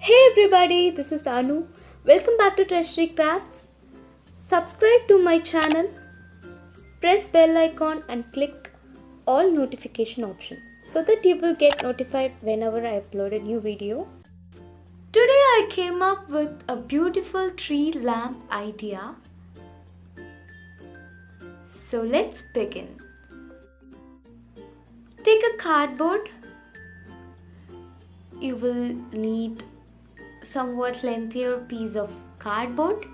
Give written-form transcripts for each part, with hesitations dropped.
Hey everybody, this is Anu. Welcome back to Treasury Crafts. Subscribe to my channel, press bell icon and click all notification option so that you will get notified whenever I upload a new video. Today I came up with a beautiful tree lamp idea. So let's begin. Take a cardboard. You will need somewhat lengthier piece of cardboard.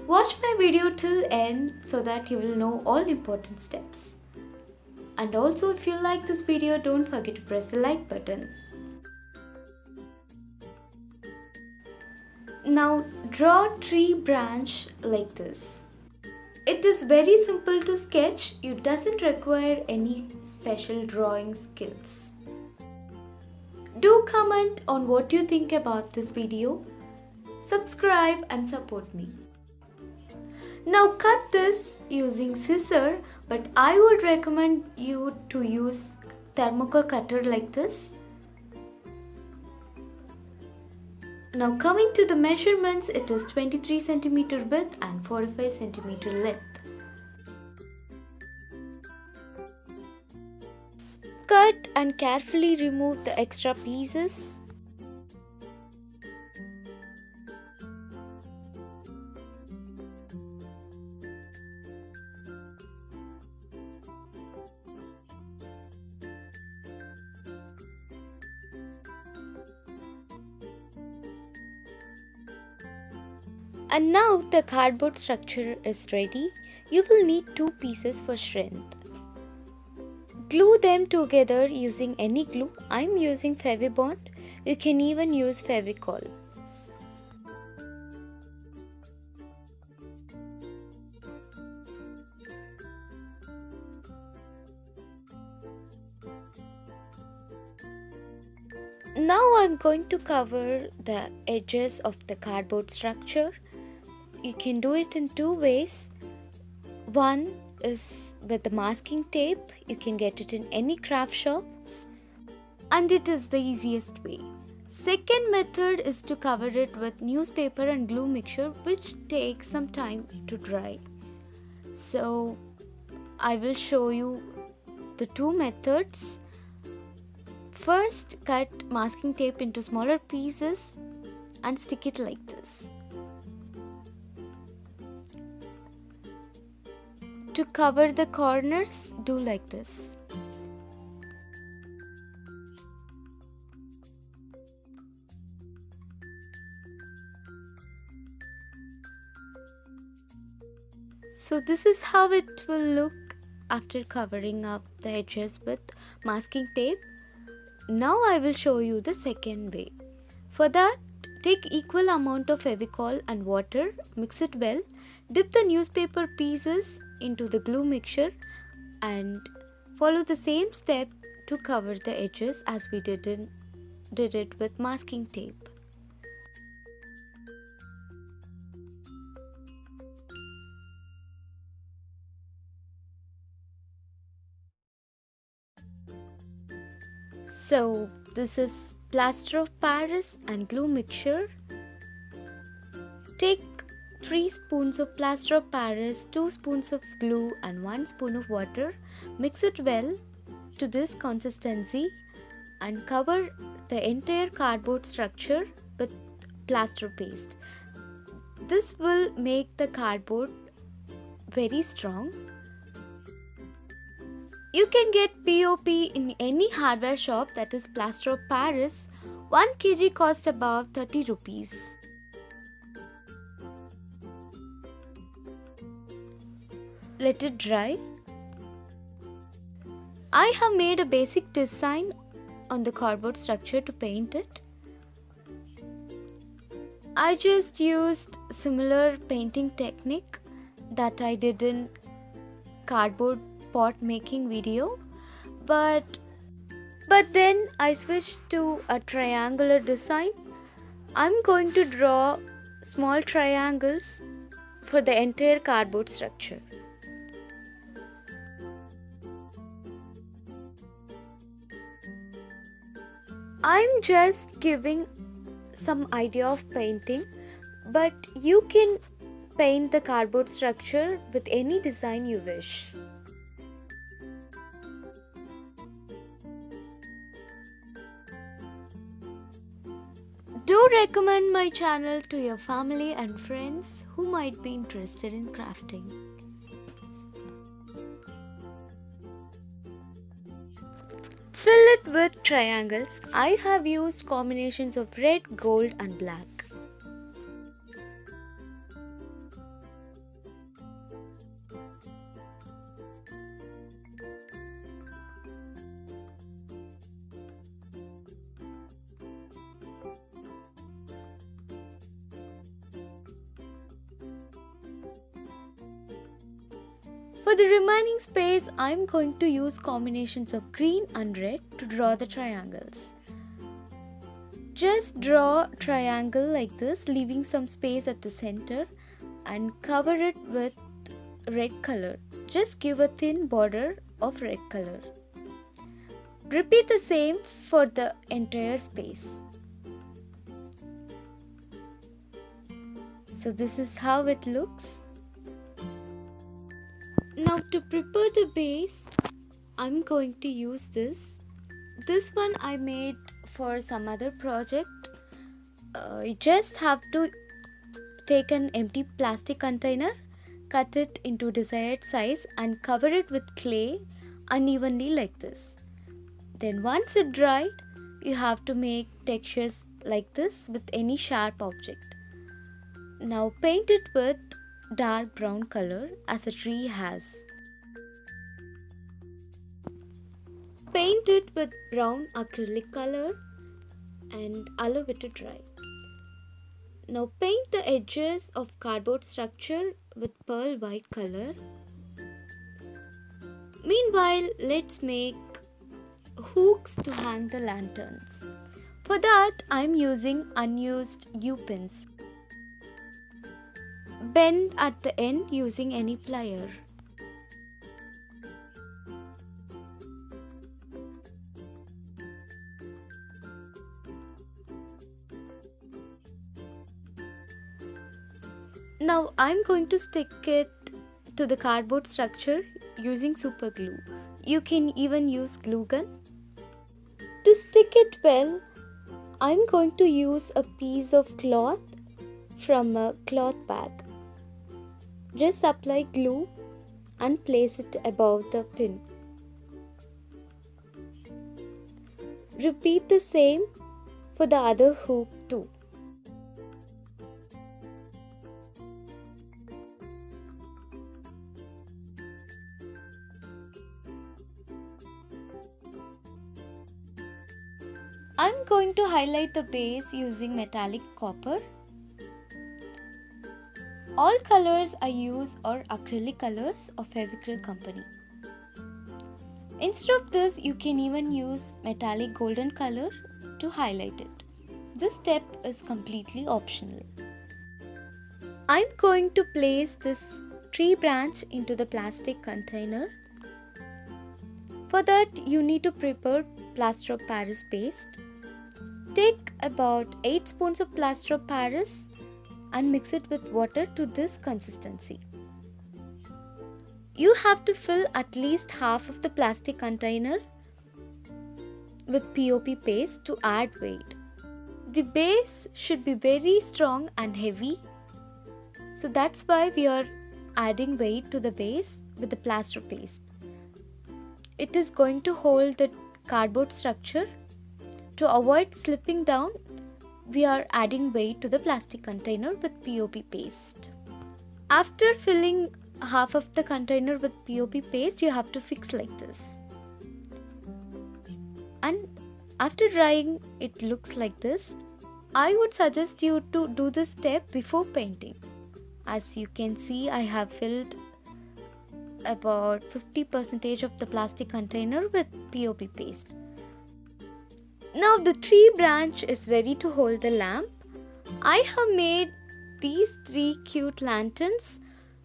Watch my video till end so that you will know all important steps. And also if you like this video, don't forget to press the like button. Now draw tree branch like this. It is very simple to sketch. It doesn't require any special drawing skills. Do comment on what you think about this video. Subscribe and support me. Now cut this using scissor, but I would recommend you to use thermocol cutter like this. Now coming to the measurements, it is 23 cm width and 45 cm length. Cut and carefully remove the extra pieces. And now the cardboard structure is ready. You will need two pieces for strength. Glue them together using any glue. I'm using Fevicol. You can even use Fevicol. Now I'm going to cover the edges of the cardboard structure. You can do it in two ways. One is with the masking tape. You can get it in any craft shop, and it is the easiest way. Second method is to cover it with newspaper and glue mixture, which takes some time to dry. So I will show you the two methods. First, cut masking tape into smaller pieces and stick it like this. To cover the corners, do like this. So this is how it will look after covering up the edges with masking tape. Now I will show you the second way. For that, take equal amount of Fevicol and water, mix it well, dip the newspaper pieces into the glue mixture and follow the same step to cover the edges as we did it with masking tape. So this is plaster of Paris and glue mixture. Take 3 spoons of plaster of Paris, 2 spoons of glue and 1 spoon of water. Mix it well to this consistency and cover the entire cardboard structure with plaster paste. This will make the cardboard very strong. You can get POP in any hardware shop, that is plaster of Paris. 1 kg costs about 30 rupees. Let it dry. I have made a basic design on the cardboard structure to paint it. I just used similar painting technique that I did in cardboard pot making video, but then I switched to a triangular design. I'm going to draw small triangles for the entire cardboard structure. I'm just giving some idea of painting, but you can paint the cardboard structure with any design you wish. Do recommend my channel to your family and friends who might be interested in crafting. Fill it with triangles. I have used combinations of red, gold and black. For the remaining space, I am going to use combinations of green and red to draw the triangles. Just draw a triangle like this, leaving some space at the center and cover it with red color. Just give a thin border of red color. Repeat the same for the entire space. So this is how it looks. Now to prepare the base, I'm going to use this. This one I made for some other project. You just have to take an empty plastic container, cut it into desired size and cover it with clay unevenly like this. Then once it dried, you have to make textures like this with any sharp object. Now paint it with dark brown color as a tree has. Paint it with brown acrylic color and allow it to dry. Now paint the edges of cardboard structure with pearl white color. Meanwhile, let's make hooks to hang the lanterns. For that, I am using unused U-pins. Bend at the end using any plier. Now I am going to stick it to the cardboard structure using super glue. You can even use glue gun. To stick it well, I am going to use a piece of cloth from a cloth bag. Just apply glue and place it above the pin. Repeat the same for the other hook too. I'm going to highlight the base using metallic copper. All colors I use are acrylic colors of Fevicol company. Instead of this, you can even use metallic golden color to highlight it. This step is completely optional. I'm going to place this tree branch into the plastic container. For that, you need to prepare plaster of Paris paste. Take about 8 spoons of plaster of Paris and mix it with water to this consistency. You have to fill at least half of the plastic container with POP paste to add weight. The base should be very strong and heavy, so that's why we are adding weight to the base with the plaster paste. It is going to hold the cardboard structure. To avoid slipping down, we are adding weight to the plastic container with POP paste. After filling half of the container with POP paste, you have to fix like this. And after drying, it looks like this. I would suggest you to do this step before painting. As you can see, I have filled about 50% of the plastic container with POP paste. Now the tree branch is ready to hold the lamp. I have made these 3 cute lanterns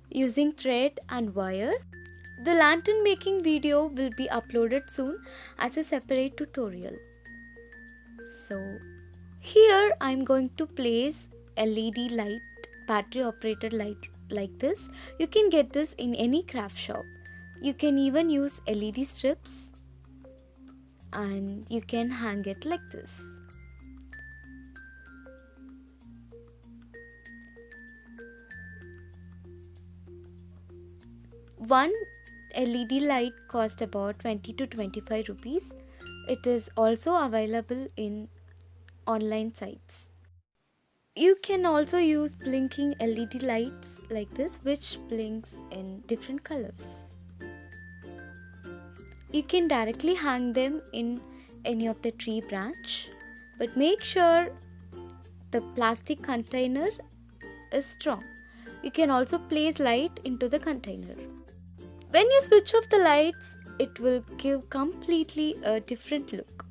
using thread and wire. The lantern making video will be uploaded soon as a separate tutorial. So Here I'm going to place LED light, battery operated light like this. You can get this in any craft shop. You can even use LED strips and you can hang it like this. One LED light cost about 20 to 25 rupees. It is also available in online sites. You can also use blinking LED lights like this, which blinks in different colors. You can directly hang them in any of the tree branch, but make sure the plastic container is strong. You can also place light into the container. When you switch off the lights, it will give completely a different look.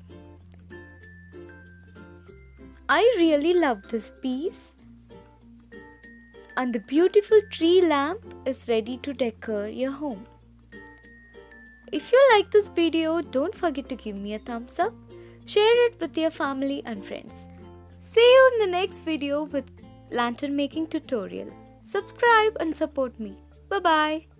I really love this piece, and the beautiful tree lamp is ready to decor your home. If you like this video, don't forget to give me a thumbs up, share it with your family and friends. See you in the next video with lantern making tutorial. Subscribe and support me. Bye bye.